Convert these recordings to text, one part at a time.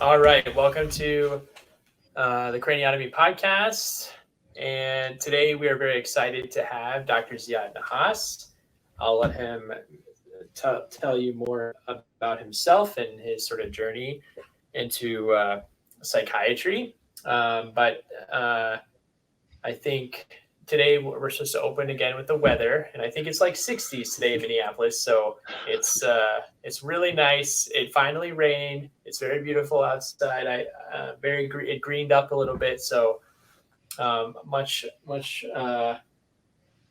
All right, welcome to the Craniotomy podcast. And today we are very excited to have Dr. Ziad Nahas. I'll let him tell you more about himself and his sort of journey into psychiatry. But I think today we're supposed to open again with the weather, and I think it's like 60s today in Minneapolis. So it's really nice. It finally rained. It's very beautiful outside. It greened up a little bit, so much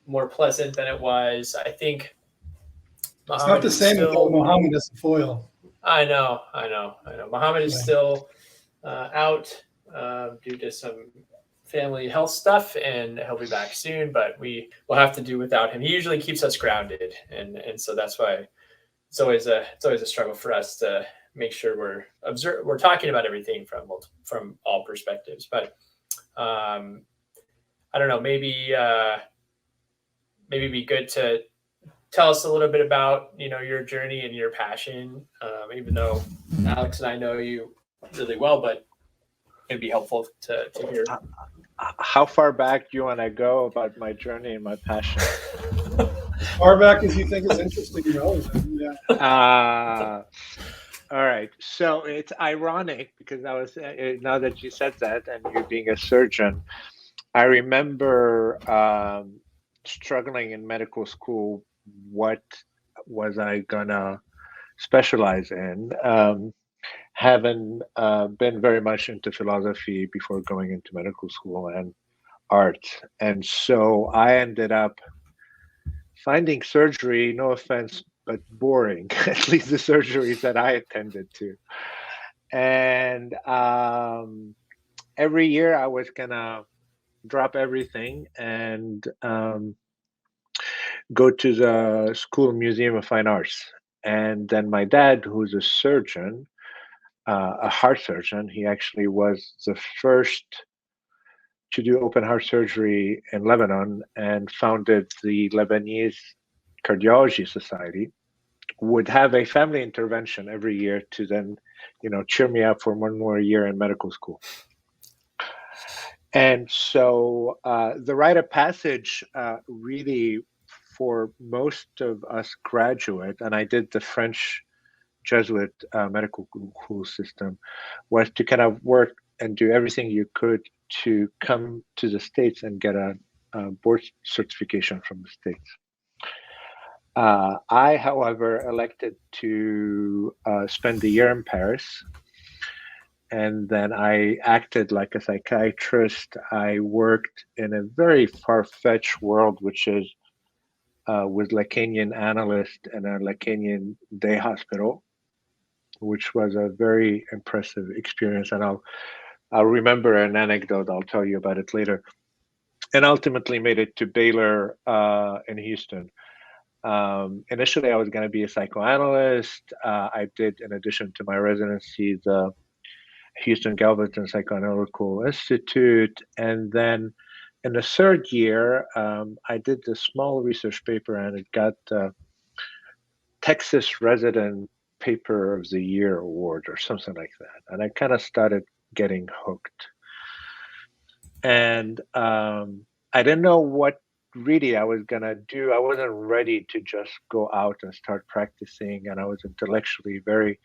more pleasant than it was. I think It's not the same without Muhammad as a foil. I know. Muhammad is still out due to some family health stuff, and he'll be back soon. But we will have to do without him. He usually keeps us grounded, and so that's why it's always a struggle for us to make sure we're talking about everything from all perspectives. But I don't know. Maybe it'd be good to tell us a little bit about your journey and your passion. Even though Alex and I know you really well, but it'd be helpful to hear. How far back do you want to go about my journey and my passion? As far back as you think is interesting and relevant. Yeah. All right. So it's ironic because now that you said that, and you being a surgeon, I remember struggling in medical school. What was I gonna specialize in? Having been very much into philosophy before going into medical school and art. And so I ended up finding surgery, no offense, but boring, at least the surgeries that I attended to. And every year I was gonna drop everything and go to the School Museum of Fine Arts. And then my dad, who's a surgeon, a heart surgeon, he actually was the first to do open heart surgery in Lebanon and founded the Lebanese Cardiology Society, would have a family intervention every year to then, cheer me up for one more year in medical school. And so the rite of passage really for most of us graduate, and I did the French Jesuit medical school system, was to kind of work and do everything you could to come to the States and get a board certification from the States. I, however, elected to spend the year in Paris, and then I acted like a psychiatrist. I worked in a very far-fetched world, which is with Lacanian analyst in a Lacanian day hospital, which was a very impressive experience. And I'll remember an anecdote. I'll tell you about it later. And ultimately made it to Baylor in Houston. Initially, I was going to be a psychoanalyst. I did, in addition to my residency, the Houston Galveston Psychoanalytical Institute. And then in the third year, I did the small research paper, and it got Texas Resident Paper of the Year award or something like that. And I kind of started getting hooked. And I didn't know what really I was going to do. I wasn't ready to just go out and start practicing. And I was intellectually very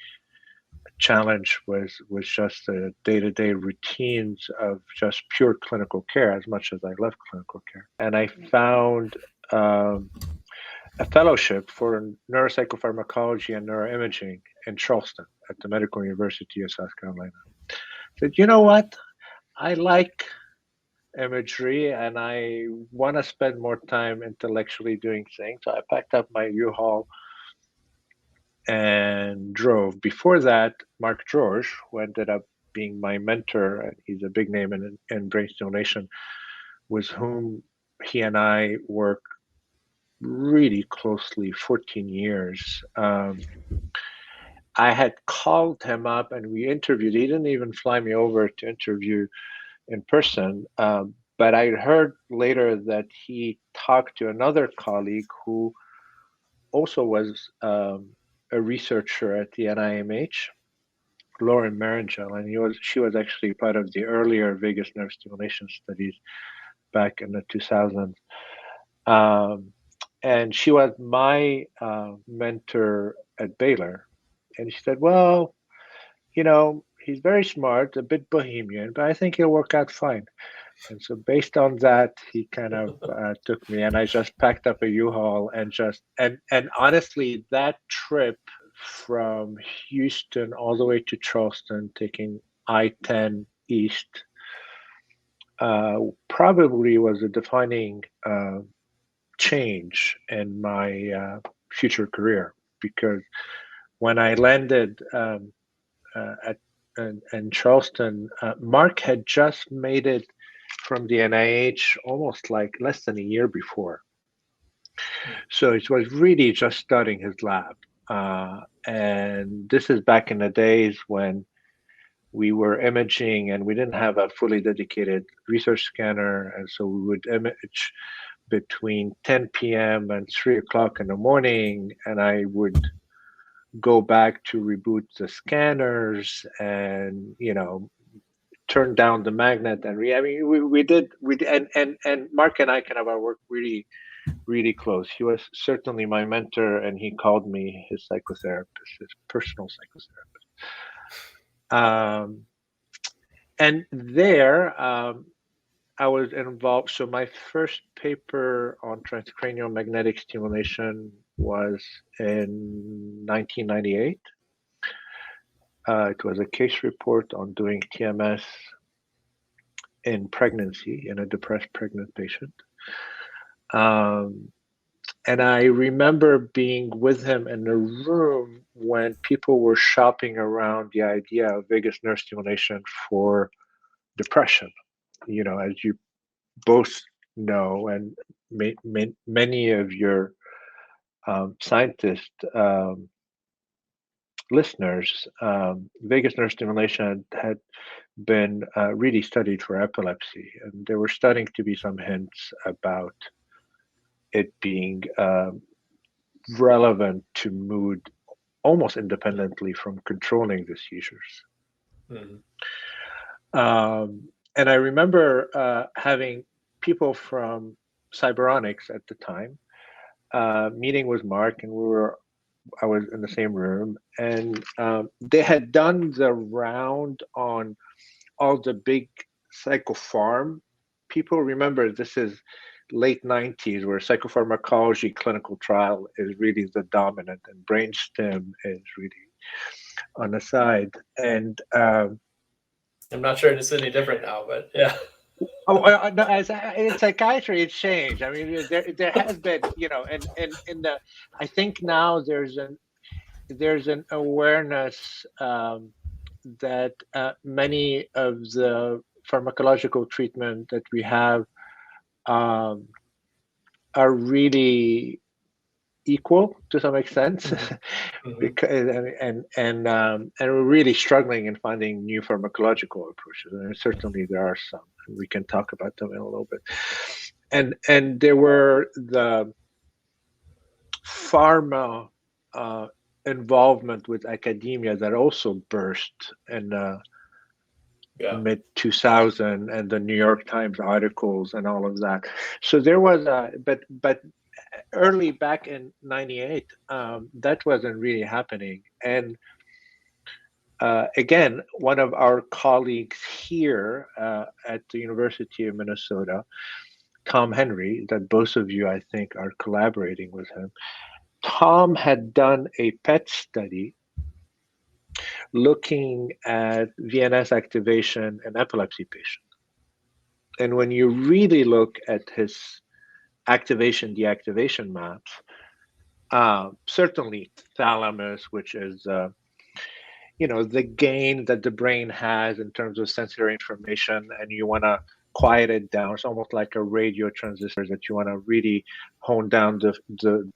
challenged with just the day-to-day routines of just pure clinical care, as much as I love clinical care. And I found a fellowship for neuropsychopharmacology and neuroimaging in Charleston at the Medical University of South Carolina. I said, you know what? I like imagery and I want to spend more time intellectually doing things. So I packed up my U-Haul and drove. Before that, Mark George, who ended up being my mentor, and he's a big name in brain stimulation, with whom he and I worked really closely, 14 years. I had called him up and we interviewed. He didn't even fly me over to interview in person, but I heard later that he talked to another colleague who also was a researcher at the NIMH, Lauren Marangel, and she was actually part of the earlier vagus nerve stimulation studies back in the 2000s. And she was my mentor at Baylor. And she said, well, he's very smart, a bit bohemian, but I think he'll work out fine. And so based on that, he kind of took me, and I just packed up a U-Haul and honestly, that trip from Houston all the way to Charleston, taking I-10 east, probably was a defining change in my future career, because when I landed in Charleston, Mark had just made it from the NIH almost like less than a year before. So it was really just starting his lab. And this is back in the days when we were imaging and we didn't have a fully dedicated research scanner. And so we would image between 10 p.m. and 3 o'clock in the morning. And I would go back to reboot the scanners and, turn down the magnet. And we did, and Mark and I kind of worked really, really close. He was certainly my mentor, and he called me his psychotherapist, his personal psychotherapist. And there, I was involved. So my first paper on transcranial magnetic stimulation was in 1998. It was a case report on doing TMS in pregnancy in a depressed pregnant patient. And I remember being with him in a room when people were shopping around the idea of vagus nerve stimulation for depression. As you both know, and many of your scientist listeners, vagus nerve stimulation had been really studied for epilepsy, and there were starting to be some hints about it being relevant to mood almost independently from controlling the seizures. Mm-hmm. And I remember having people from Cyberonics at the time meeting with Mark, and I was in the same room, and they had done the round on all the big psychopharm people. Remember, this is late 90s, where psychopharmacology clinical trial is really the dominant, and brainstem is really on the side. And I'm not sure it's any different now, but yeah. Oh no! In psychiatry, it's changed. I mean, there has been, in the. I think now there's an awareness that many of the pharmacological treatment that we have are really equal to some extent, mm-hmm. because and we're really struggling in finding new pharmacological approaches, and certainly there are some. We can talk about them in a little bit. And there were the pharma involvement with academia that also burst in mid 2000, and the New York Times articles and all of that. So there was but early back in 98, that wasn't really happening. And again, one of our colleagues here at the University of Minnesota, Tom Henry, that both of you, I think, are collaborating with him. Tom had done a PET study looking at VNS activation in epilepsy patients. And when you really look at his activation deactivation maps, certainly thalamus, which is the gain that the brain has in terms of sensory information, and you want to quiet it down. It's almost like a radio transistor that you want to really hone down the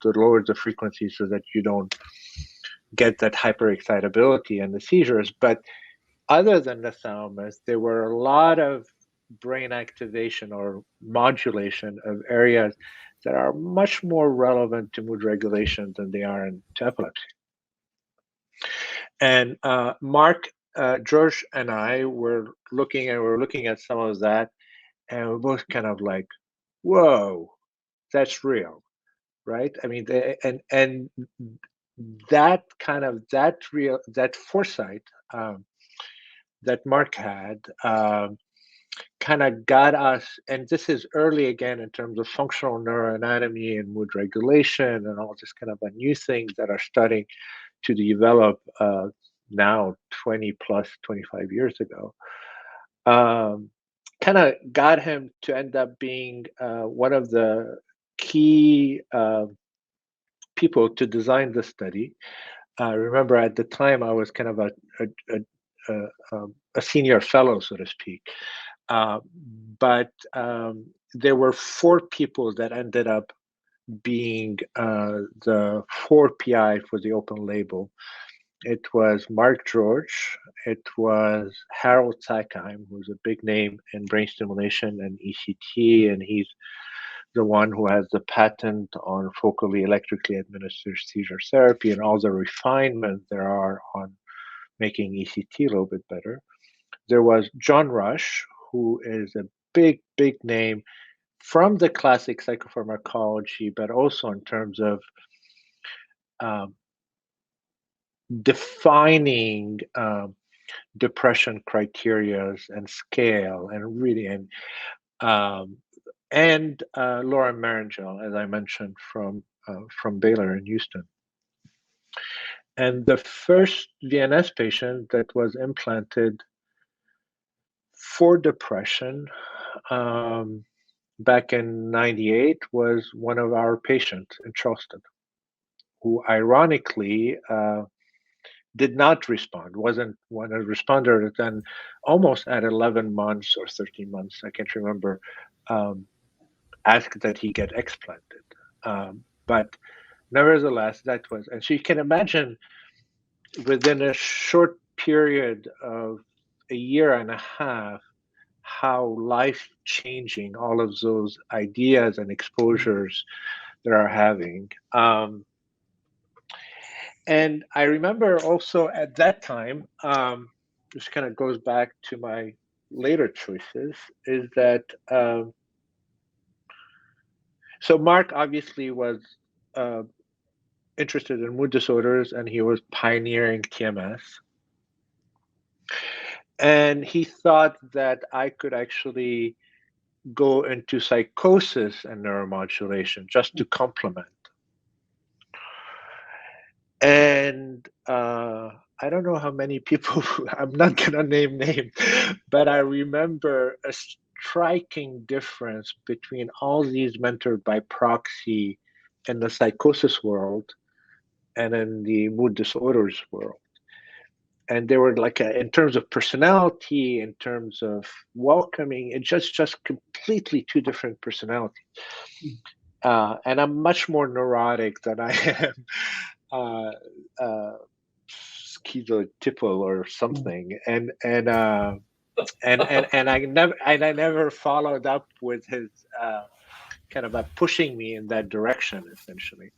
lower the frequency so that you don't get that hyperexcitability and the seizures. But other than the thalamus, there were a lot of brain activation or modulation of areas that are much more relevant to mood regulation than they are to epilepsy. And Mark George and I were looking at some of that, and we're both kind of like, "Whoa, that's real." Right? I mean, and that kind of that foresight that Mark had kind of got us, and this is early again in terms of functional neuroanatomy and mood regulation and all this kind of a new things that are starting to develop now 20 plus 25 years ago. Kind of got him to end up being one of the key people to design the study. Remember, at the time, I was kind of a senior fellow, so to speak. But there were 4 people that ended up being the 4 PI for the open label. It was Mark George, it was Harold Sackheim, who's a big name in brain stimulation and ECT, and he's the one who has the patent on focally electrically administered seizure therapy and all the refinement there are on making ECT a little bit better. There was John Rush, who is a big, big name from the classic psychopharmacology, but also in terms of defining depression criteria and scale, and really, and Laura Marangel, as I mentioned, from Baylor in Houston. And the first VNS patient that was implanted for depression back in '98 was one of our patients in Charleston, who ironically did not respond, wasn't one a responder, then almost at 11 months or 13 months, I can't remember, asked that he get explanted. But nevertheless, that was, and so you can imagine within a short period of a year and a half, how life-changing all of those ideas and exposures that are having. And I remember also at that time, this kind of goes back to my later choices, is that, so Mark obviously was interested in mood disorders, and he was pioneering TMS. And he thought that I could actually go into psychosis and neuromodulation just to complement. And I don't know how many people, I'm not going to name names, but I remember a striking difference between all these mentored by proxy in the psychosis world and in the mood disorders world. And they were like, in terms of personality, in terms of welcoming, it's just completely 2 different personalities. And I'm much more neurotic than I am schizotypal or something. And I never followed up with his kind of pushing me in that direction, essentially.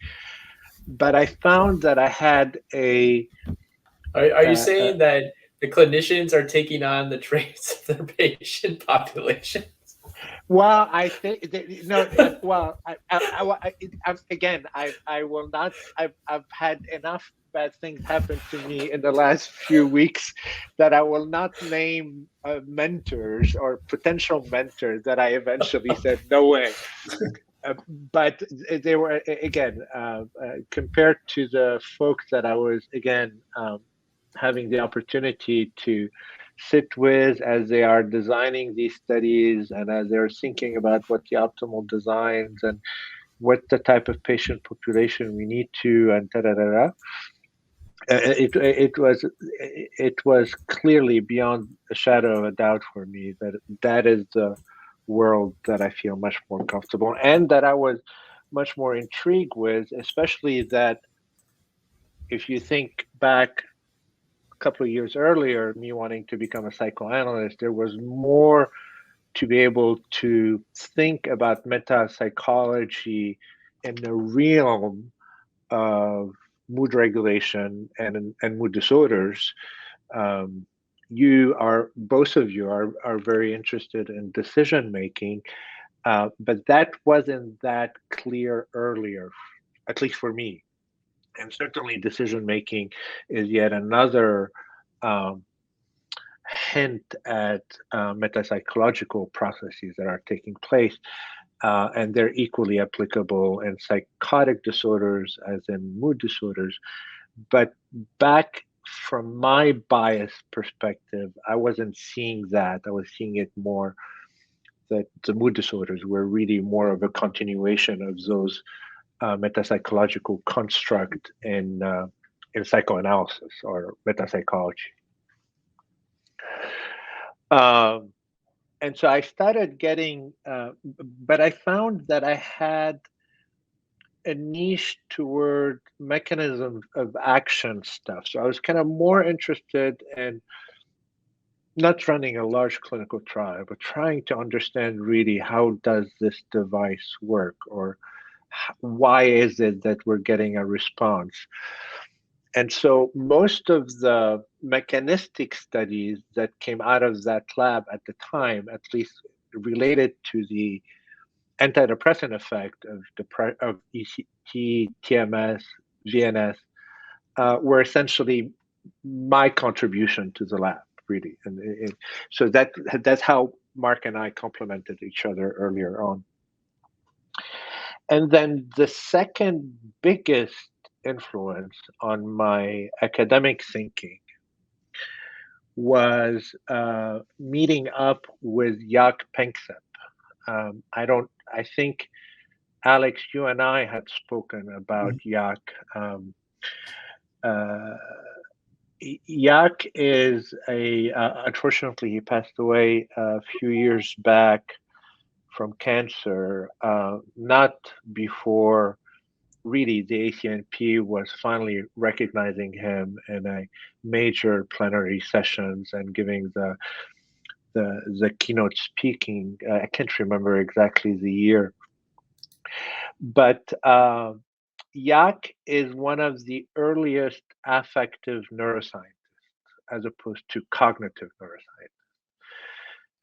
But I found that I had a. Are you saying that the clinicians are taking on the traits of their patient populations? Well, I think no. Well, again, I will not. I've had enough bad things happen to me in the last few weeks that I will not name mentors or potential mentors that I eventually said no way. But they were, again, compared to the folks that I was, again, having the opportunity to sit with as they are designing these studies and as they're thinking about what the optimal designs and what the type of patient population we need to, and da-da-da-da. It was clearly beyond a shadow of a doubt for me that is the world that I feel much more comfortable and that I was much more intrigued with, especially that if you think back a couple of years earlier, me wanting to become a psychoanalyst, there was more to be able to think about meta-psychology in the realm of mood regulation and mood disorders both of you are very interested in decision making, but that wasn't that clear earlier, at least for me. And certainly decision making is yet another hint at metapsychological processes that are taking place. And they're equally applicable in psychotic disorders as in mood disorders. But back from my bias perspective, I wasn't seeing that. I was seeing it more that the mood disorders were really more of a continuation of those metapsychological construct in psychoanalysis or metapsychology. And so I started getting, but I found that I had a niche toward mechanism of action stuff. So I was kind of more interested in not running a large clinical trial, but trying to understand really how does this device work, or why is it that we're getting a response? And so most of the mechanistic studies that came out of that lab at the time, at least related to the antidepressant effect of ECT, TMS, VNS, were essentially my contribution to the lab, really. And so that's how Mark and I complemented each other earlier on. And then the second biggest influence on my academic thinking was meeting up with Jaak Panksepp. I think, Alex, you and I had spoken about Jaak. Jaak is unfortunately, he passed away a few years back from cancer, not before really the ACNP was finally recognizing him in a major plenary sessions and giving the keynote speaking. I can't remember exactly the year, but Jaak is one of the earliest affective neuroscientists as opposed to cognitive neuroscientists.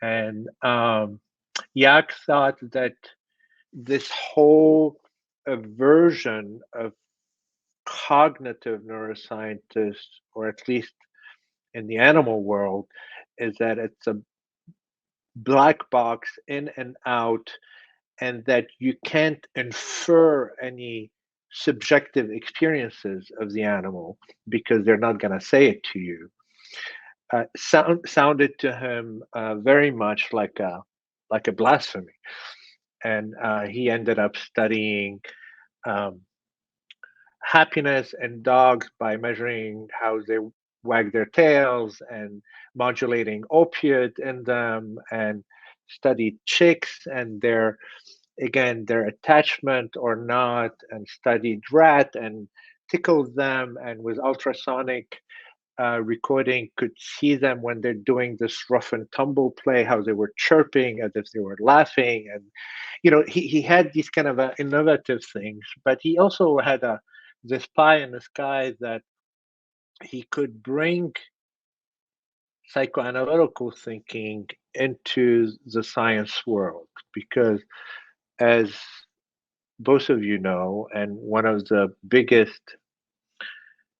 And Jaak thought that this whole version of cognitive neuroscientists, or at least in the animal world, is that it's a black box in and out, and that you can't infer any subjective experiences of the animal because they're not going to say it to you. Sounded to him very much like a blasphemy. And he ended up studying happiness in dogs by measuring how they wag their tails and modulating opiate in them, and studied chicks and their attachment or not, and studied rat and tickled them, and with ultrasonic recording could see them when they're doing this rough and tumble play, how they were chirping as if they were laughing. And he had these kind of innovative things, but he also had this pie in the sky that he could bring psychoanalytical thinking into the science world, because as both of you know, and one of the biggest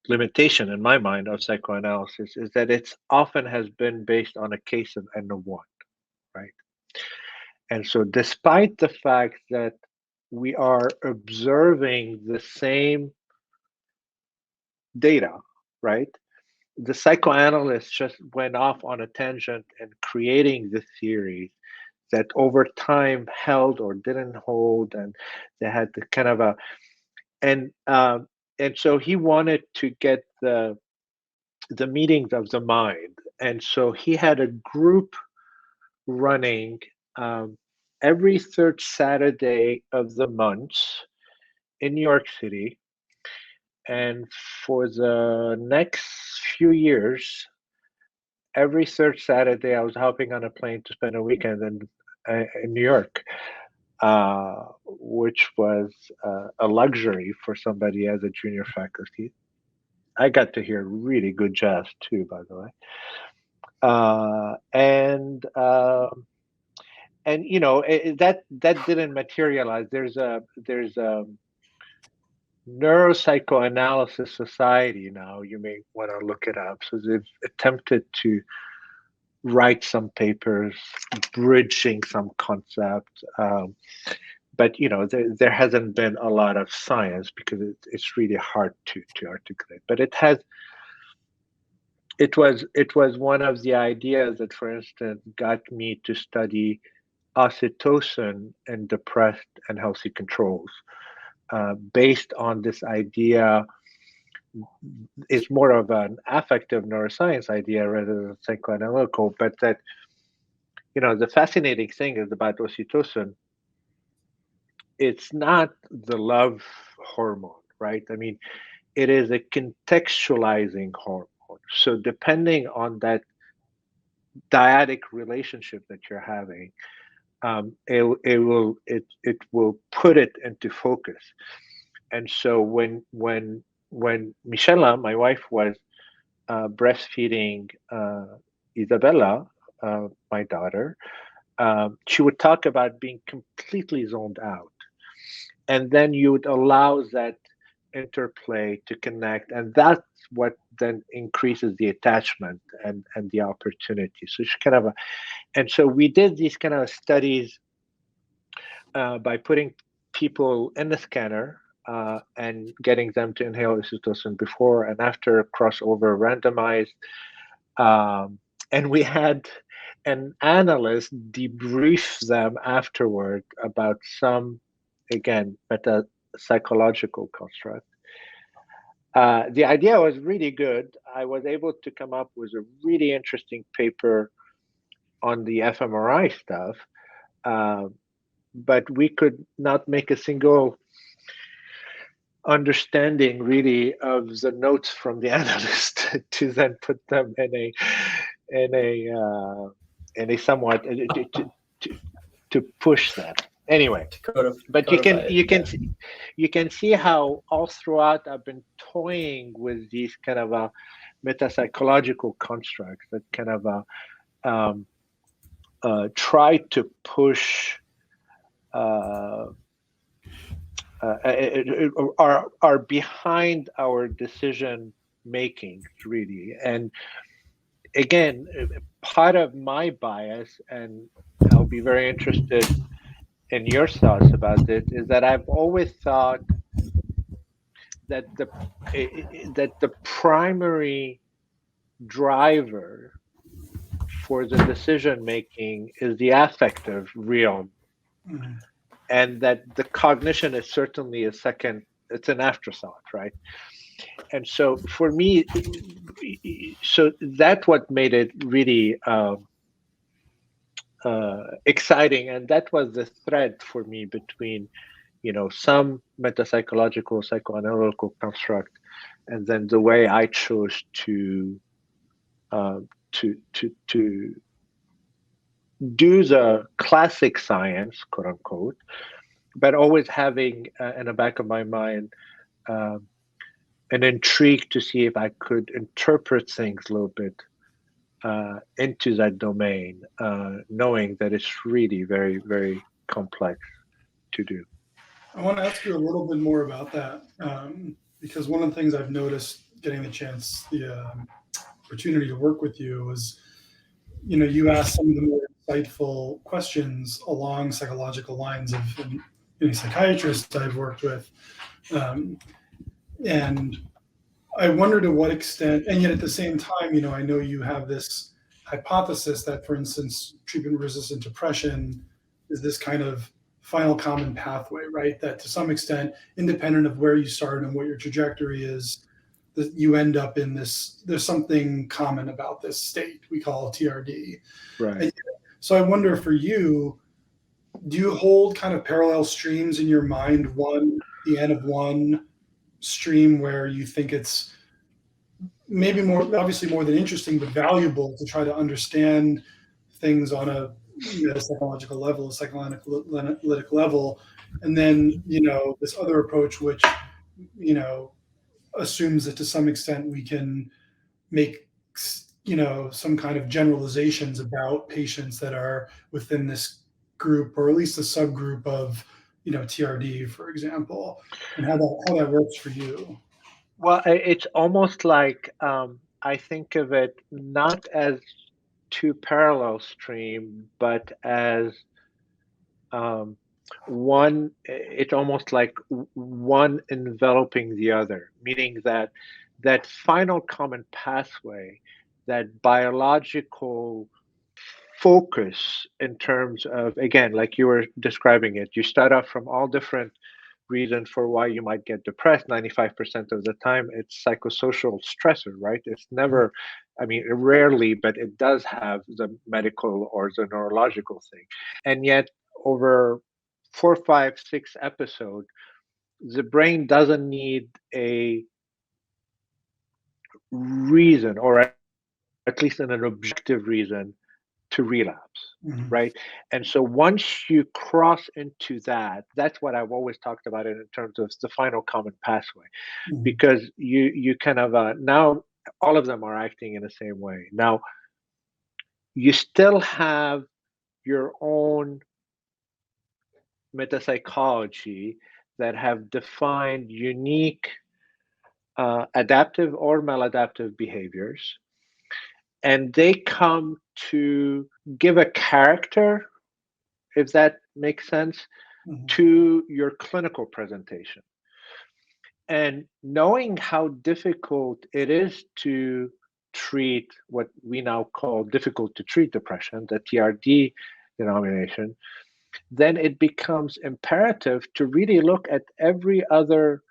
limitation in my mind of psychoanalysis is that it's often has been based on a case of N1, right? And so despite the fact that we are observing the same data, right? The psychoanalysts just went off on a tangent and creating the theory that over time held or didn't hold, and they had the kind of and so he wanted to get the meetings of the mind, and so he had a group running every third Saturday of the month in New York City. And for the next few years, every third Saturday, I was hopping on a plane to spend a weekend in New York, which was a luxury for somebody as a junior faculty. I got to hear really good jazz too, by the way. And that didn't materialize. There's a Neuropsychoanalysis Society now. You may want to look it up. So they've attempted to write some papers, bridging some concept, but there hasn't been a lot of science because it's really hard to articulate. But it was one of the ideas that, for instance, got me to study oxytocin in depressed and healthy controls, based on this idea. It's more of an affective neuroscience idea rather than psychoanalytical, but that, the fascinating thing is about oxytocin, it's not the love hormone, right? I mean, it is a contextualizing hormone. So depending on that dyadic relationship that you're having, it will put it into focus. And so when Michela, my wife, was breastfeeding Isabella, my daughter, she would talk about being completely zoned out. And then you would allow that interplay to connect. And that's what then increases the attachment and the opportunity. So she and so we did these kind of studies by putting people in the scanner and getting them to inhale oxytocin before and after crossover randomized. And we had an analyst debrief them afterward about some, again, meta-psychological construct. The idea was really good. I was able to come up with a really interesting paper on the fMRI stuff, but we could not make a single understanding really of the notes from the analyst to then put them in a somewhat to push that. Anyway, but you can see how all throughout I've been toying with these kind of metapsychological constructs that kind of try to push are behind our decision making, really. And again, part of my bias, and I'll be very interested in your thoughts about it, is that I've always thought that the primary driver for the decision making is the affective realm, and that the cognition is certainly it's an afterthought, right? And so for me, so that's what made it really exciting, and that was the thread for me between, some metapsychological, psychoanalytical construct, and then the way I chose to do the classic science, quote unquote, but always having in the back of my mind an intrigue to see if I could interpret things a little bit into that domain, knowing that it's really very, very complex to do. I want to ask you a little bit more about that, because one of the things I've noticed getting the opportunity to work with you was, you asked some of the more insightful questions along psychological lines of any psychiatrists I've worked with. And I wonder to what extent, and yet at the same time, I know you have this hypothesis that, for instance, treatment-resistant depression is this kind of final common pathway, right? That to some extent, independent of where you start and what your trajectory is, that you end up in this, there's something common about this state we call TRD. Right. And so I wonder for you, do you hold kind of parallel streams in your mind, the end of one stream where you think it's maybe obviously more than interesting, but valuable to try to understand things on a psychological level, a psychoanalytic level, and then this other approach which assumes that to some extent we can make some kind of generalizations about patients that are within this group, or at least a subgroup of, TRD, for example, and how that works for you. Well, it's almost like I think of it not as two parallel stream, but as one. It's almost like one enveloping the other, meaning that that final common pathway, that biological focus in terms of, again, like you were describing it, you start off from all different reasons for why you might get depressed. 95% of the time it's psychosocial stressor, right? It's never, I mean, rarely, but it does have the medical or the neurological thing. And yet over 4, 5, 6 episodes, the brain doesn't need a reason, or at least an objective reason, to relapse, right? And so once you cross into that, that's what I've always talked about it in terms of the final common pathway, because you kind of now all of them are acting in the same way. Now you still have your own metapsychology that have defined unique adaptive or maladaptive behaviors, and they come to give a character, if that makes sense, to your clinical presentation. And knowing how difficult it is to treat what we now call difficult to treat depression, the TRD denomination, then it becomes imperative to really look at every other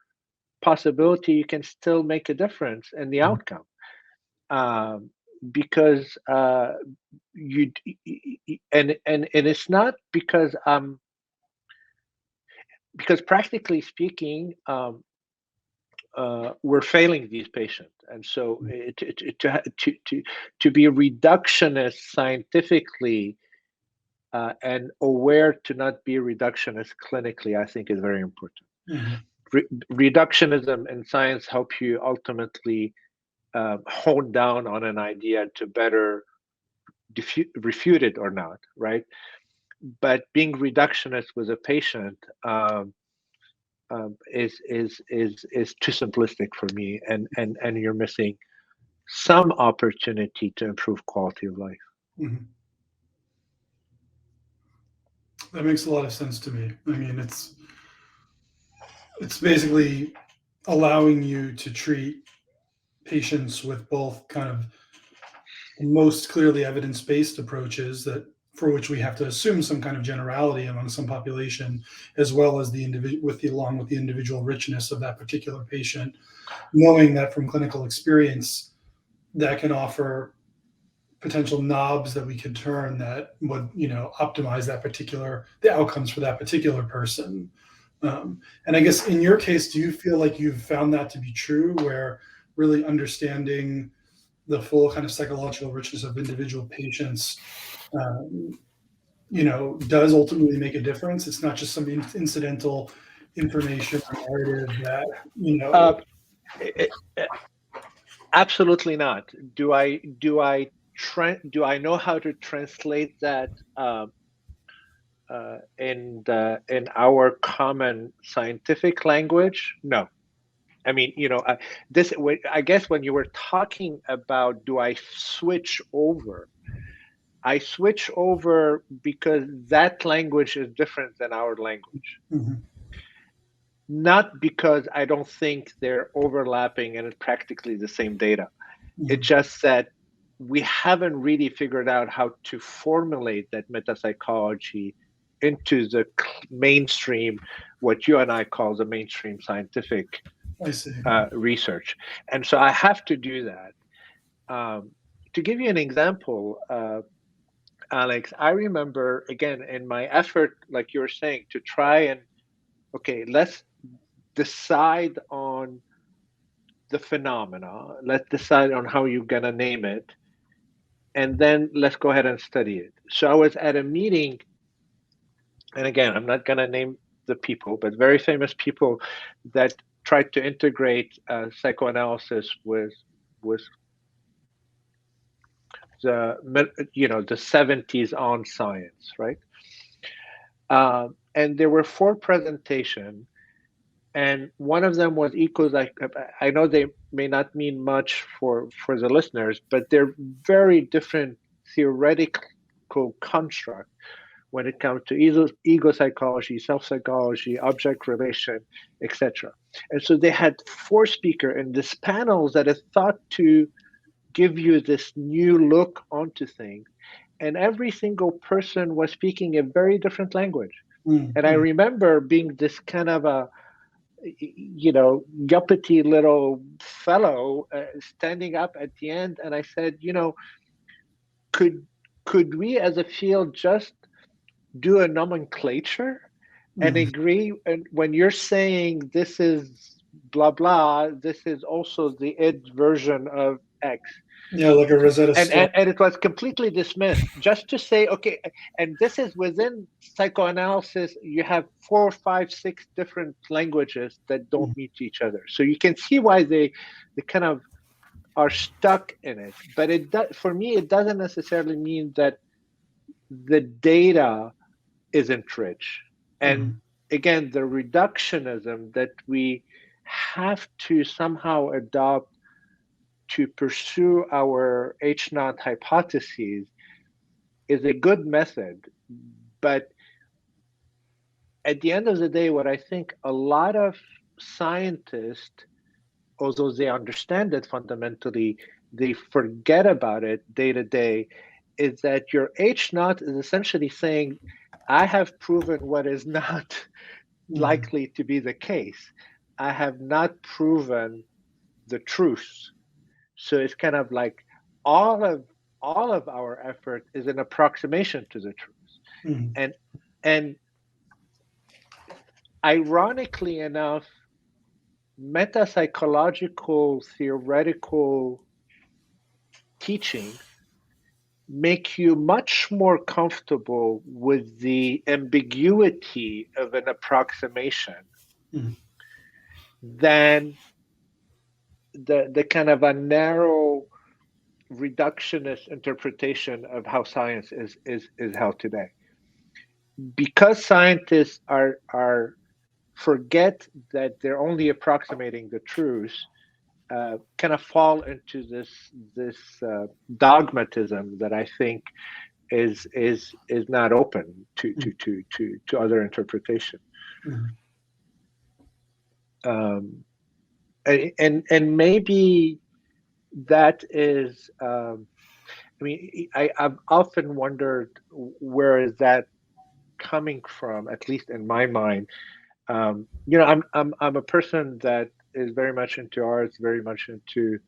possibility you can still make a difference in the outcome. Because you and it's not because practically speaking, we're failing these patients, and so to be reductionist scientifically and aware to not be reductionist clinically, I think is very important. Reductionism and science help you ultimately hone down on an idea to better refute it or not, right? But being reductionist with a patient is too simplistic for me, and you're missing some opportunity to improve quality of life. That makes a lot of sense to me. I mean, it's basically allowing you to treat patients with both kind of most clearly evidence-based approaches that for which we have to assume some kind of generality among some population, as well as the individual along with the individual richness of that particular patient, knowing that from clinical experience that can offer potential knobs that we could turn that would optimize the outcomes for that particular person. And I guess in your case, do you feel like you've found that to be true, where really understanding the full kind of psychological richness of individual patients does ultimately make a difference? It's not just some incidental information or narrative that Absolutely not. Do I know how to translate that in our common scientific language? No. I mean, I guess when you were talking about, do I switch over? I switch over because that language is different than our language. Not because I don't think they're overlapping and it's practically the same data. It's just that we haven't really figured out how to formulate that metapsychology into the mainstream, what you and I call the mainstream scientific research. And so I have to do that. To give you an example, Alex, I remember, again, in my effort, like you were saying, to try and, okay, let's decide on the phenomena, let's decide on how you're going to name it, and then let's go ahead and study it. So I was at a meeting, and again, I'm not going to name the people, but very famous people that tried to integrate psychoanalysis with the 70s on science, right? And there were 4 presentations, and one of them was I know they may not mean much for the listeners, but they're very different theoretical construct when it comes to ego psychology, self-psychology, object relation, etc. And so they had 4 speakers in this panel that is thought to give you this new look onto things. And every single person was speaking a very different language. And I remember being this kind of a, yuppity little fellow standing up at the end, and I said, could we as a field just do a nomenclature and agree? And when you're saying this is blah blah, this is also the id version of X. Yeah, like a Rosetta Stone. And it was completely dismissed, just to say, okay, and this is within psychoanalysis, you have 4, 5, 6 different languages that don't meet each other. So you can see why they kind of are stuck in it. But for me, it doesn't necessarily mean that the data isn't rich. And again, the reductionism that we have to somehow adopt to pursue our H0 hypotheses is a good method. But at the end of the day, what I think a lot of scientists, although they understand it fundamentally, they forget about it day to day, is that your H0 is essentially saying, I have proven what is not likely to be the case. I have not proven the truth. So it's kind of like all of our effort is an approximation to the truth. And ironically enough, metapsychological theoretical teaching make you much more comfortable with the ambiguity of an approximation than the kind of a narrow reductionist interpretation of how science is held today. Because scientists are forget that they're only approximating the truth, kind of fall into this dogmatism that I think is not open to other interpretation. And maybe that is, I've often wondered where is that coming from, at least in my mind. I'm a person that is very much into arts, very much into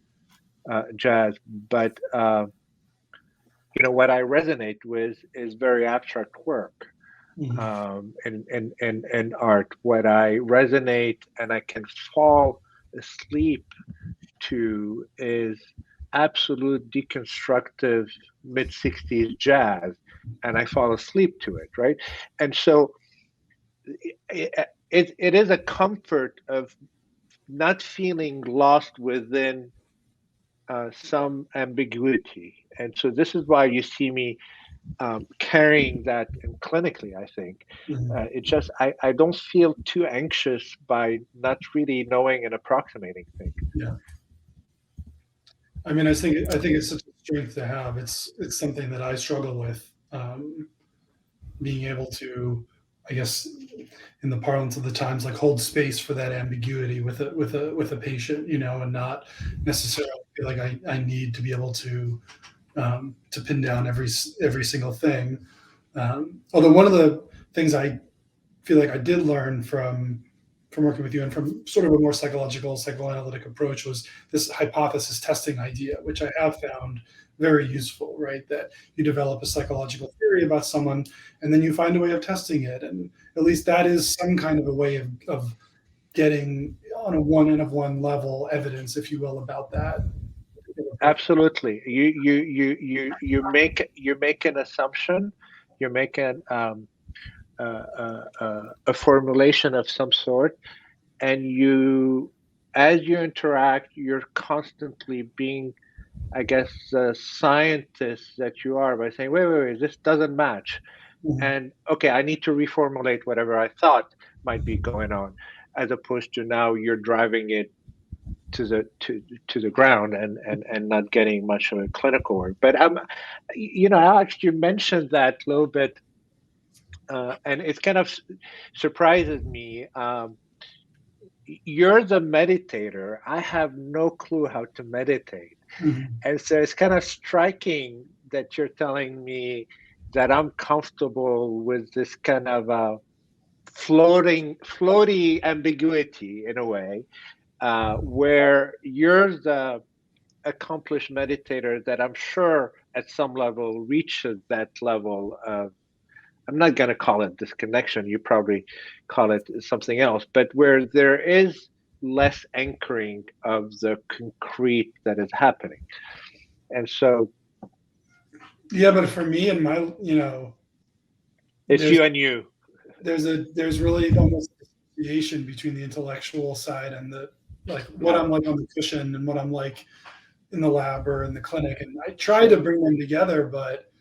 jazz, but what I resonate with is very abstract work. And art. What I resonate and I can fall asleep to is absolute deconstructive mid-60s jazz, and I fall asleep to it, right? And so it is a comfort of not feeling lost within some ambiguity. And so this is why you see me carrying that clinically, I think. It just, I don't feel too anxious by not really knowing and approximating things. Yeah. I mean, I think it's such a strength to have. It's something that I struggle with, being able to, I guess, in the parlance of the times, like hold space for that ambiguity with a patient, and not necessarily feel like I need to be able to pin down every single thing. Although one of the things I feel like I did learn from working with you and from sort of a more psychoanalytic approach was this hypothesis testing idea, which I have found very useful, right? That you develop a psychological theory about someone and then you find a way of testing it. And at least that is some kind of a way of getting on a 1N of 1 level evidence, if you will, about that. Absolutely. You make an assumption, you make a formulation of some sort, and as you interact, you're constantly being I guess, scientist that you are by saying, wait, this doesn't match. Mhm. And okay, I need to reformulate whatever I thought might be going on, as opposed to now you're driving it to the ground and not getting much of a clinical work. But Alex, you mentioned that a little bit, and it kind of surprises me. You're the meditator. I have no clue how to meditate. Mhm. And so it's kind of striking that you're telling me that I'm comfortable with this kind of floaty ambiguity in a way, where you're the accomplished meditator that I'm sure at some level reaches that level of, I'm not going to call it disconnection, you probably call it something else, but where there is less anchoring of the concrete that is happening. And so Yeah, but for me and my, it's there's you and you. there's really almost a association between the intellectual side and the what I'm like on the cushion and what I'm like in the lab or in the clinic. And I try to bring them together, but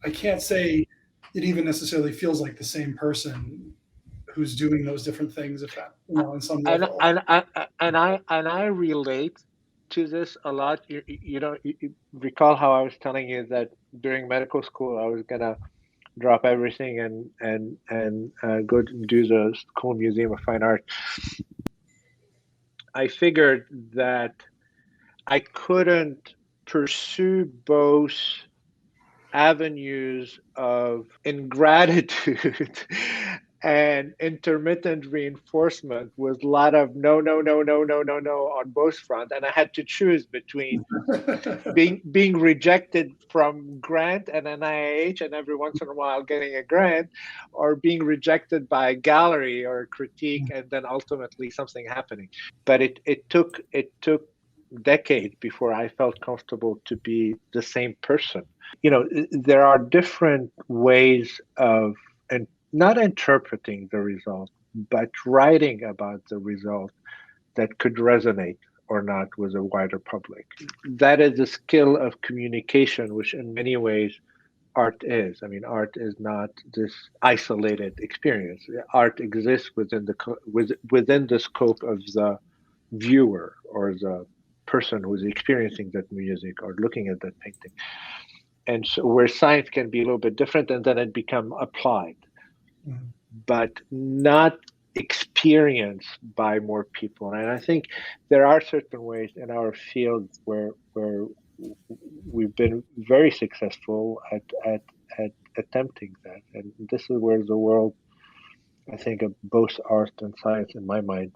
I can't say it even necessarily feels like the same person who's doing those different things, if that, on some And level. I relate to this a lot. You recall how I was telling you that during medical school I was gonna drop everything and go to do the School Museum of Fine Art. I figured that I couldn't pursue both avenues of ingratitude and intermittent reinforcement with a lot of no on both fronts, and I had to choose between being rejected from grant and NIH and every once in a while getting a grant, or being rejected by a gallery or a critique and then ultimately something happening. But it took decades before I felt comfortable to be the same person. There are different ways of not interpreting the result, but writing about the result that could resonate or not with a wider public. That is a skill of communication, which in many ways art is. I mean, art is not this isolated experience. Art exists within the scope of the viewer or the person who's experiencing that music or looking at that painting. And so where science can be a little bit different, and then it become applied, but not experienced by more people. And I think there are certain ways in our field where we've been very successful at attempting that. And this is where the world, I think, of both art and science, in my mind,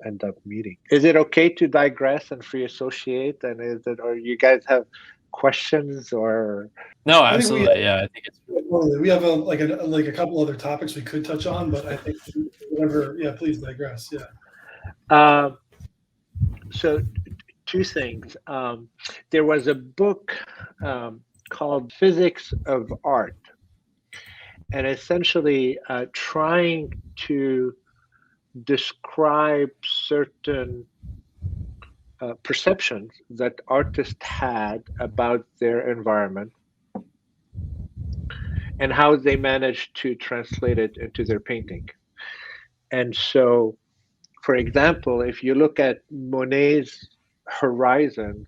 end up meeting. Is it okay to digress and free associate? And or you guys have questions or? No, absolutely. I think it's we have a couple other topics we could touch on, but I think whatever. Yeah, please digress. Yeah. So two things. There was a book called Physics of Art, and essentially trying to describe certain perceptions that artists had about their environment and how they managed to translate it into their painting. And so, for example, if you look at Monet's horizon,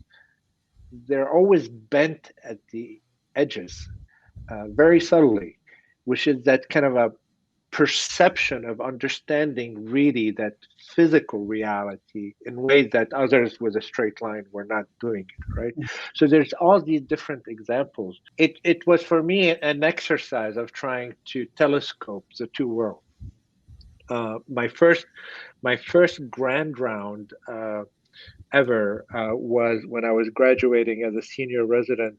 they're always bent at the edges, very subtly, which is that kind of a perception of understanding really that physical reality in ways that others with a straight line were not doing it, right? So there's all these different examples. It was for me an exercise of trying to telescope the two worlds. My first grand round ever was when I was graduating as a senior resident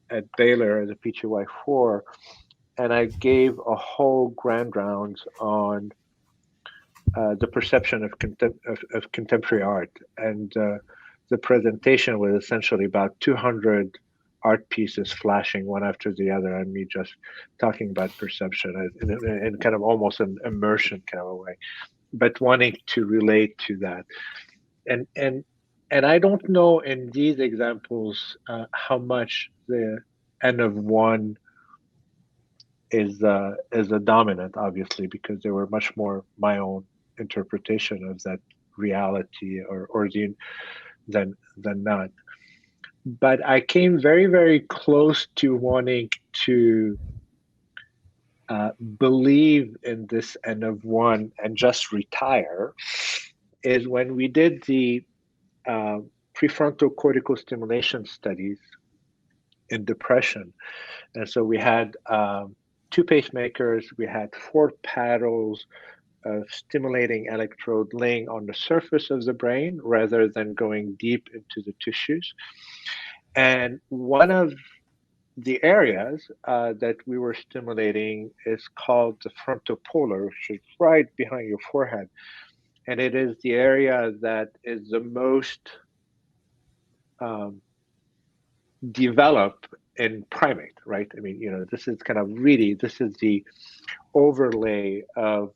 at Baylor as a PGY4, and I gave a whole grand round on the perception of contemporary art, and the presentation was essentially about 200 art pieces flashing one after the other, and me just talking about perception in kind of almost an immersion kind of a way, but wanting to relate to that. And And I don't know in these examples how much the N of 1 is a dominant, obviously, because they were much more my own interpretation of that reality or than not. But I came very, very close to wanting to believe in this N of 1 and just retire is when we did the prefrontal cortical stimulation studies in depression. And so we had 2 pacemakers, we had 4 paddles of stimulating electrode laying on the surface of the brain rather than going deep into the tissues. And one of the areas that we were stimulating is called the frontopolar, which is right behind your forehead. And it is the area that is the most developed in primate, right? I mean, this is kind of really, this is the overlay of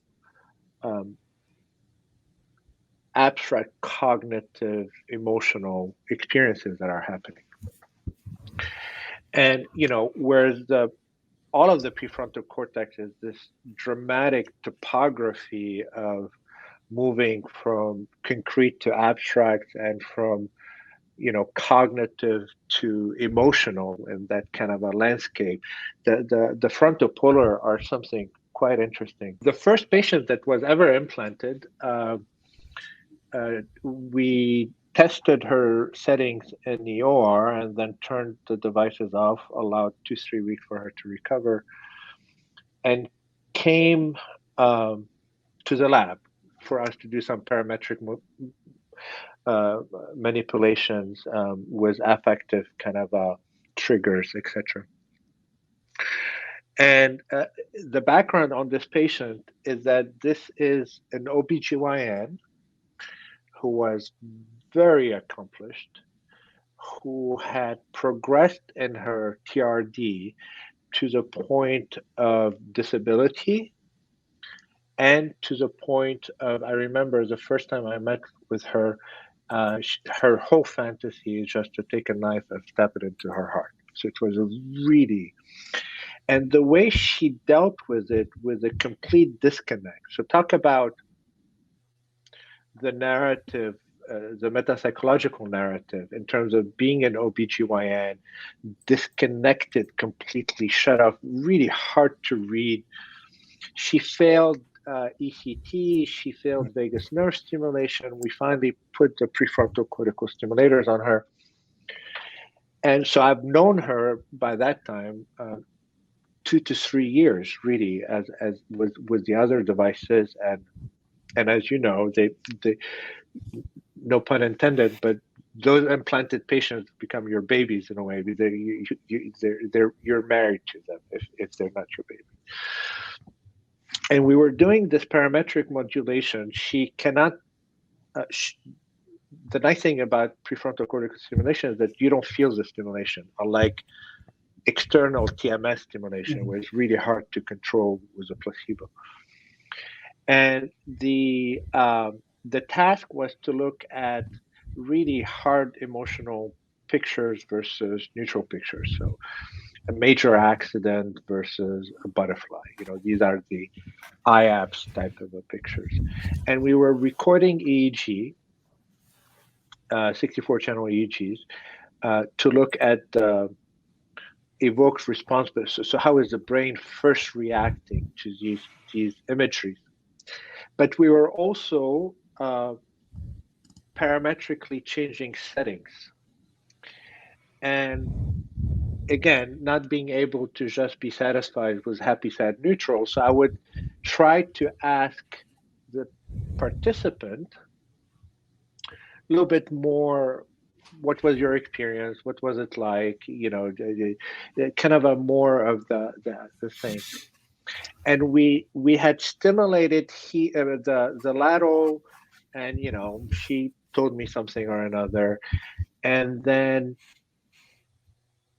abstract cognitive emotional experiences that are happening. And, whereas all of the prefrontal cortex is this dramatic topography of moving from concrete to abstract and from cognitive to emotional in that kind of a landscape. The frontopolar are something quite interesting. The first patient that was ever implanted, we tested her settings in the OR and then turned the devices off, allowed 2-3 weeks for her to recover, and came to the lab for us to do some parametric manipulations with affective kind of triggers, etc. And the background on this patient is that this is an OBGYN who was very accomplished, who had progressed in her TRD to the point of disability and to the point of, I remember the first time I met with her, her whole fantasy is just to take a knife and stab it into her heart. So it was really, and the way she dealt with it with a complete disconnect. So talk about the narrative, the metapsychological narrative in terms of being an OBGYN, disconnected completely, shut off, really hard to read. She failed ECT, she failed vagus nerve stimulation. We finally put the prefrontal cortical stimulators on her. And so I've known her by that time 2 to 3 years, really, as with the other devices. And as you know, they no pun intended, but those implanted patients become your babies in a way. You're married to them if they're not your baby. And we were doing this parametric modulation. She cannot. The nice thing about prefrontal cortical stimulation is that you don't feel the stimulation, unlike external TMS stimulation, where it's really hard to control with a placebo. And the task was to look at really hard emotional pictures versus neutral pictures. So a major accident versus a butterfly. These are the IAPS type of pictures. And we were recording EEG, 64-channel EEGs, to look at evoked response. So how is the brain first reacting to these imageries? But we were also parametrically changing settings. And again, not being able to just be satisfied with happy, sad, neutral. So I would try to ask the participant a little bit more, what was your experience? What was it like? Kind of a more of the thing. And we had stimulated the lateral, and she told me something or another, and then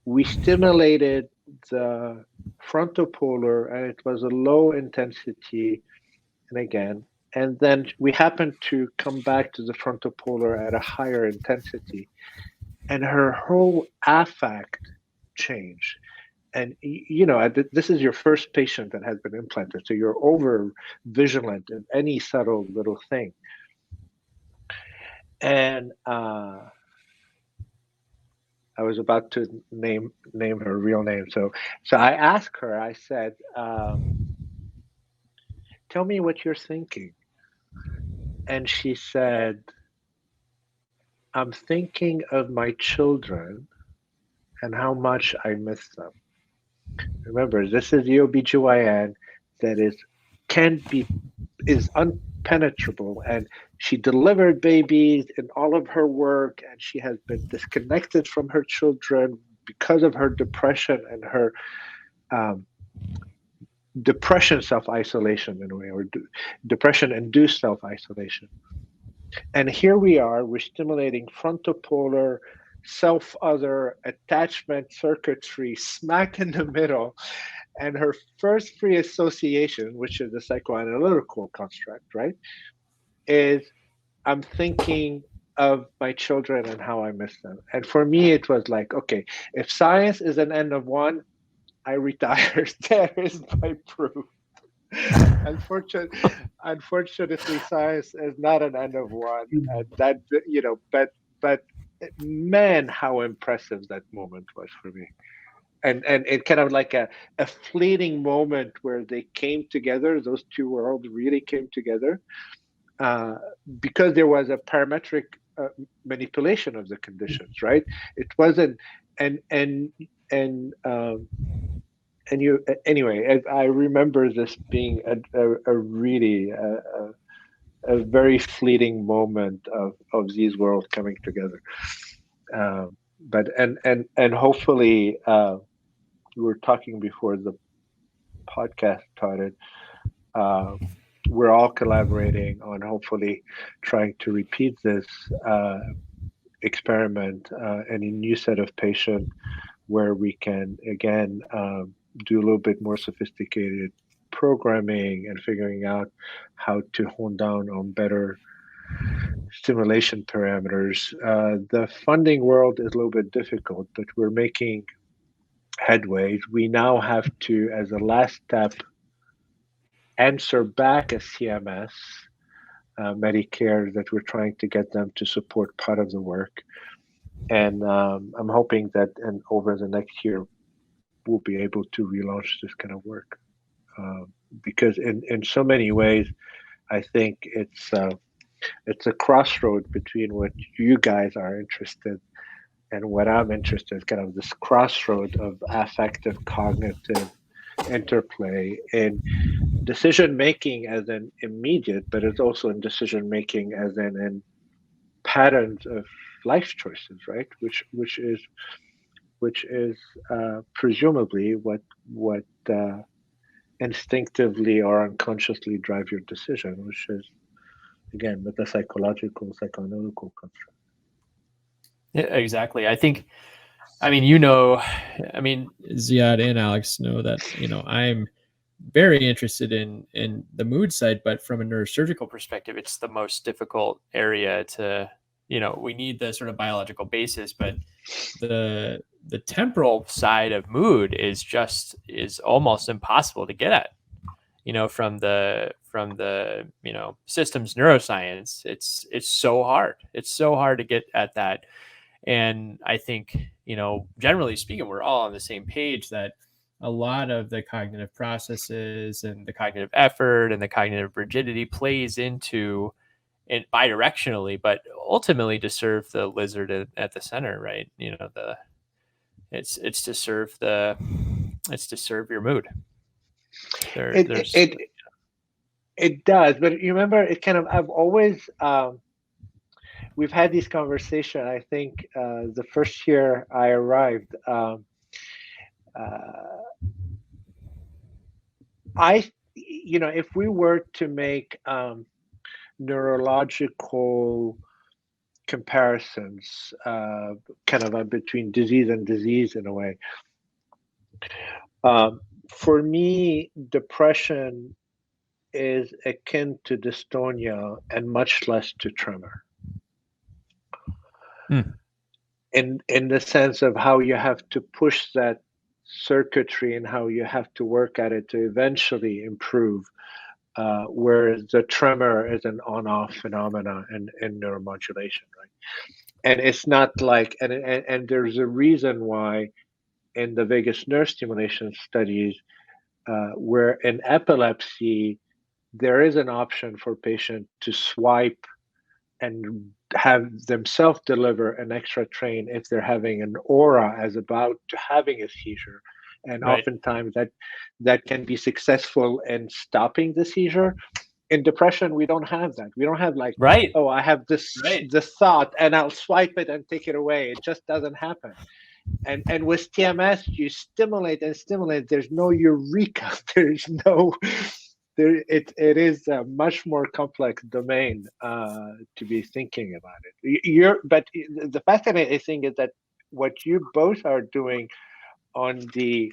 we stimulated the frontopolar, and it was a low intensity, and again, And then we happened to come back to the frontal polar at a higher intensity, and her whole affect changed. And this is your first patient that has been implanted, so you're over vigilant in any subtle little thing. And I was about to name her real name, so I asked her. I said, "Tell me what you're thinking." And she said, "I'm thinking of my children and how much I miss them." Remember, this is the OBGYN that is unpenetrable, and she delivered babies in all of her work, and she has been disconnected from her children because of her depression and her depression self-isolation in a way, or depression-induced self-isolation. And here we are, we're stimulating frontal polar, self-other, attachment circuitry smack in the middle. And her first free association, which is the psychoanalytical construct, right, is I'm thinking of my children and how I miss them. And for me, it was like, okay, if science is an end of one, I retire. There is my proof. Unfortunately, science is not an end of one. But man, how impressive that moment was for me. And it kind of like a fleeting moment where they came together. Those two worlds really came together because there was a parametric manipulation of the conditions, right? It wasn't, and anyway, I remember this being a really a very fleeting moment of these worlds coming together. But hopefully, we were talking before the podcast started. We're all collaborating on hopefully trying to repeat this experiment in a new set of patients where we can again do a little bit more sophisticated programming and figuring out how to hone down on better stimulation parameters. The funding world is a little bit difficult, but we're making headways. We now have to, as a last step, answer back as CMS, Medicare, that we're trying to get them to support part of the work. And I'm hoping that over the next year, we'll be able to relaunch this kind of work. Because in so many ways, I think it's a crossroad between what you guys are interested and what I'm interested in, kind of this crossroad of affective cognitive interplay in decision making as an immediate, but it's also in decision making as in patterns of life choices, right? Which is presumably what instinctively or unconsciously drive your decision, which is again with the psychological, psychoanalytical construct. Yeah, exactly. Ziad and Alex know that, I'm very interested in the mood side, but from a neurosurgical perspective, it's the most difficult area to, we need the sort of biological basis, but the temporal side of mood is almost impossible to get at, from the systems neuroscience. It's so hard. It's so hard to get at that. And I think, generally speaking, we're all on the same page that a lot of the cognitive processes and the cognitive effort and the cognitive rigidity plays into it bidirectionally, but ultimately to serve the lizard at the center, right? It's to serve your mood. It does, but you remember, it kind of, I've always, we've had these conversations. I think the first year I arrived, if we were to make neurological comparisons, kind of between disease and disease in a way, for me, depression is akin to dystonia and much less to tremor. In the sense of how you have to push that circuitry and how you have to work at it to eventually improve, whereas the tremor is an on-off phenomena in neuromodulation, right? And it's not like, and there's a reason why in the vagus nerve stimulation studies, where in epilepsy, there is an option for patient to swipe and have themselves deliver an extra train if they're having an aura as about to having a seizure. And Right. oftentimes that can be successful in stopping the seizure. In depression, we don't have that. We don't have like, Right. oh, I have this thought and I'll swipe it and take it away. It just doesn't happen. And with TMS, you stimulate and stimulate. There's no eureka. There's no. It is a much more complex domain to be thinking about it. But the fascinating thing is that what you both are doing on the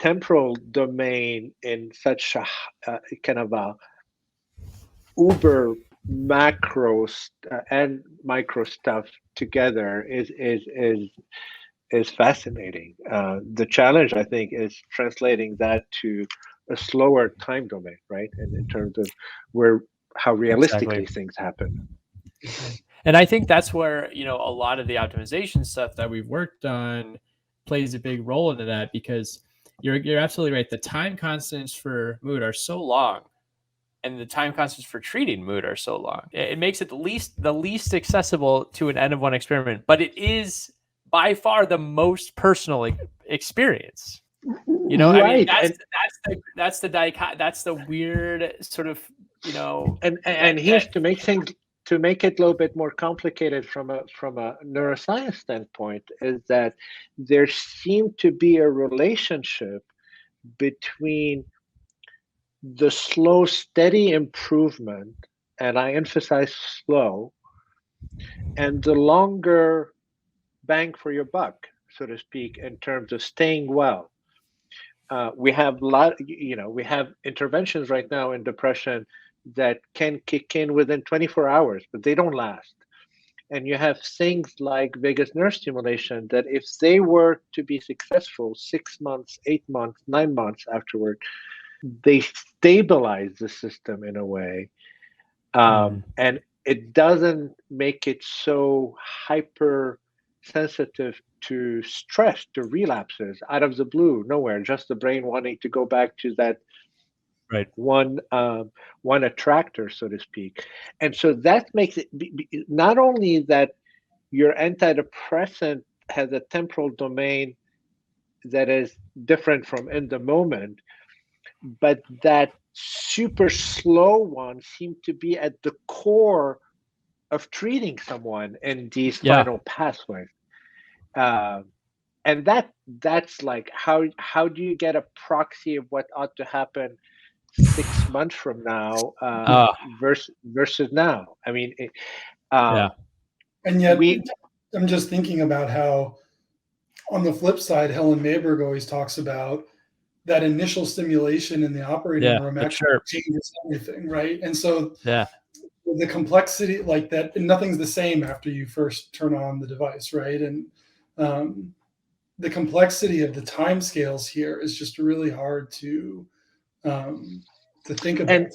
temporal domain in such a kind of a uber macro and micro stuff together is fascinating. The challenge, I think, is translating that to a slower time domain, right? And in terms of how realistically things happen. And I think that's where, a lot of the optimization stuff that we've worked on plays a big role into that, because you're absolutely right. The time constants for mood are so long, and the time constants for treating mood are so long. It makes it the least accessible to an N of one experiment, but it is by far the most personal experience. Right. I mean, that's the weird sort of, And here's to make it a little bit more complicated from a neuroscience standpoint, is that there seemed to be a relationship between the slow, steady improvement, and I emphasize slow, and the longer bang for your buck, so to speak, in terms of staying well. We have we have interventions right now in depression that can kick in within 24 hours, but they don't last. And you have things like vagus nerve stimulation that if they were to be successful 6 months, 8 months, 9 months afterward, they stabilize the system in a way. And it doesn't make it so hyper sensitive to stress, to relapses out of the blue, nowhere, just the brain wanting to go back to that one attractor, so to speak. And so that makes it not only that your antidepressant has a temporal domain that is different from in the moment, but that super slow one seemed to be at the core of treating someone in these final pathways. And that's like, how do you get a proxy of what ought to happen 6 months from now versus now? I mean, and yet I'm just thinking about how, on the flip side, Helen Mayberg always talks about that initial stimulation in the operating room actually changes everything, right? And so the complexity, like that, and nothing's the same after you first turn on the device, right? And the complexity of the timescales here is just really hard to think about.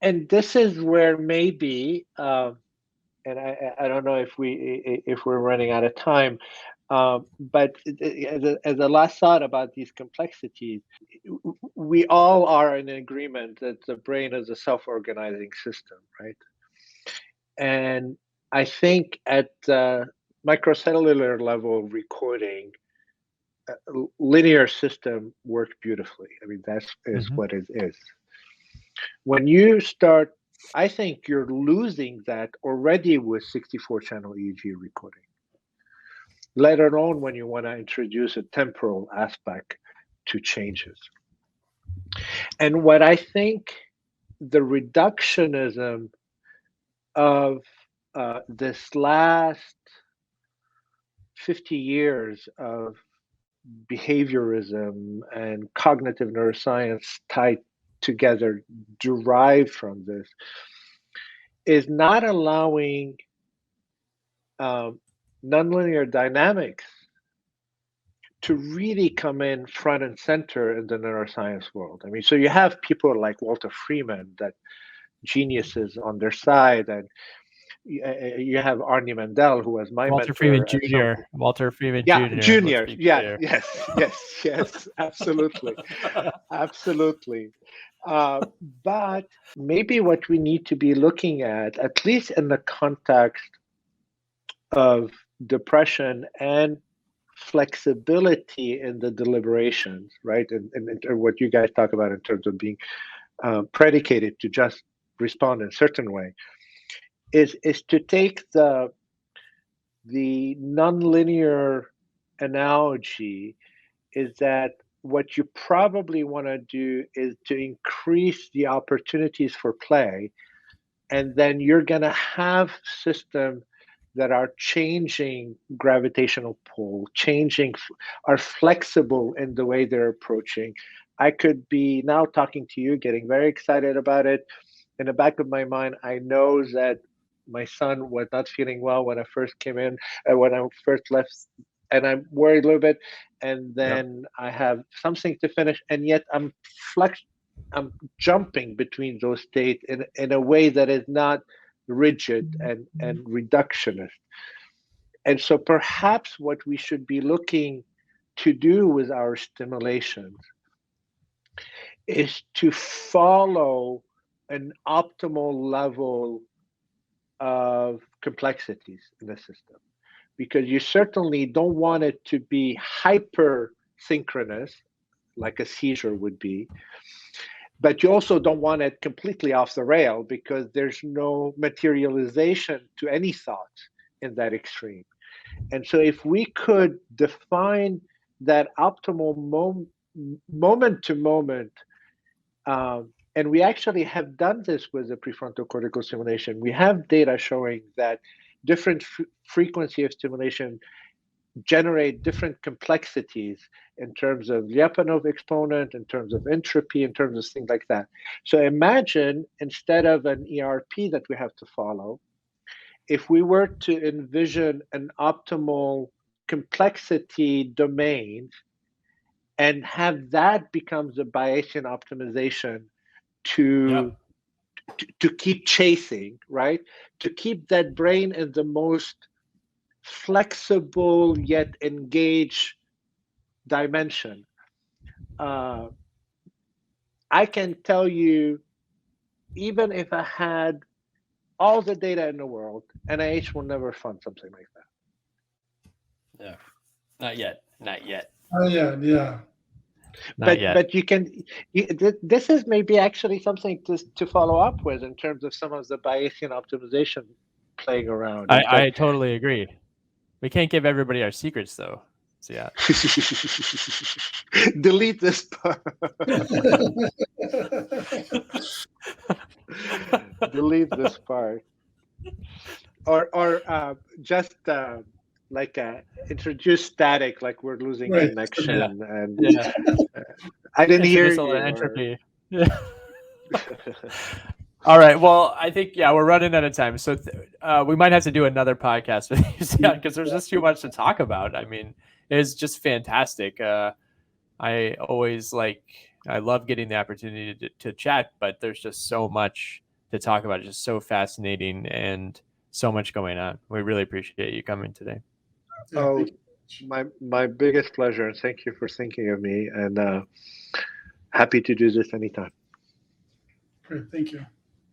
And this is where maybe, and I don't know if we're running out of time, but as a last thought about these complexities, we all are in agreement that the brain is a self-organizing system, right? And I think at the microcellular level recording, linear system works beautifully. I mean, that is what it is. When you start, I think you're losing that already with 64-channel EEG recording, let alone when you want to introduce a temporal aspect to changes. And what I think the reductionism of this last 50 years of behaviorism and cognitive neuroscience tied together derived from this is not allowing nonlinear dynamics to really come in front and center in the neuroscience world. I mean, so you have people like Walter Freeman, that geniuses on their side, and you have Arnie Mandel, who was my Walter mentor. Freeman Jr. Walter Freeman Yeah, Jr. Junior. let's be Yeah, clear. yes, absolutely, absolutely. But maybe what we need to be looking at least in the context of depression and flexibility in the deliberations, right? And what you guys talk about in terms of being predicated to just respond in a certain way, is to take the nonlinear analogy, is that what you probably want to do is to increase the opportunities for play, and then you're going to have systems that are changing gravitational pull, are flexible in the way they're approaching. I could be now talking to you, getting very excited about it. In the back of my mind, I know that my son was not feeling well when I first came in, when I first left, and I'm worried a little bit. And then I have something to finish, and yet I'm jumping between those states in a way that is not rigid and reductionist. And so perhaps what we should be looking to do with our stimulations is to follow an optimal level of complexities in the system, because you certainly don't want it to be hyper synchronous like a seizure would be, but you also don't want it completely off the rail, because there's no materialization to any thought in that extreme. And so if we could define that optimal moment to moment, and we actually have done this with the prefrontal cortical stimulation. We have data showing that different frequency of stimulation generate different complexities in terms of Lyapunov exponent, in terms of entropy, in terms of things like that. So imagine, instead of an ERP that we have to follow, if we were to envision an optimal complexity domain and have that becomes a Bayesian optimization to keep chasing, right? To keep that brain in the most flexible yet engaged dimension. I can tell you, even if I had all the data in the world, NIH will never fund something like that. Yeah, not yet. Oh yeah. But you can. This is maybe actually something to follow up with in terms of some of the Bayesian optimization playing around. I totally agree. We can't give everybody our secrets, though. So yeah. Delete this part. Delete this part. Or just like introduce static, like we're losing connection, and I didn't hear you. Entropy. Yeah. All right. Well, I think we're running out of time, so we might have to do another podcast with you, because there's just too much to talk about. I mean, it's just fantastic. I love getting the opportunity to chat, but there's just so much to talk about. It's just so fascinating and so much going on. We really appreciate you coming today. Oh, my biggest pleasure, and thank you for thinking of me, and happy to do this anytime. Great, thank you.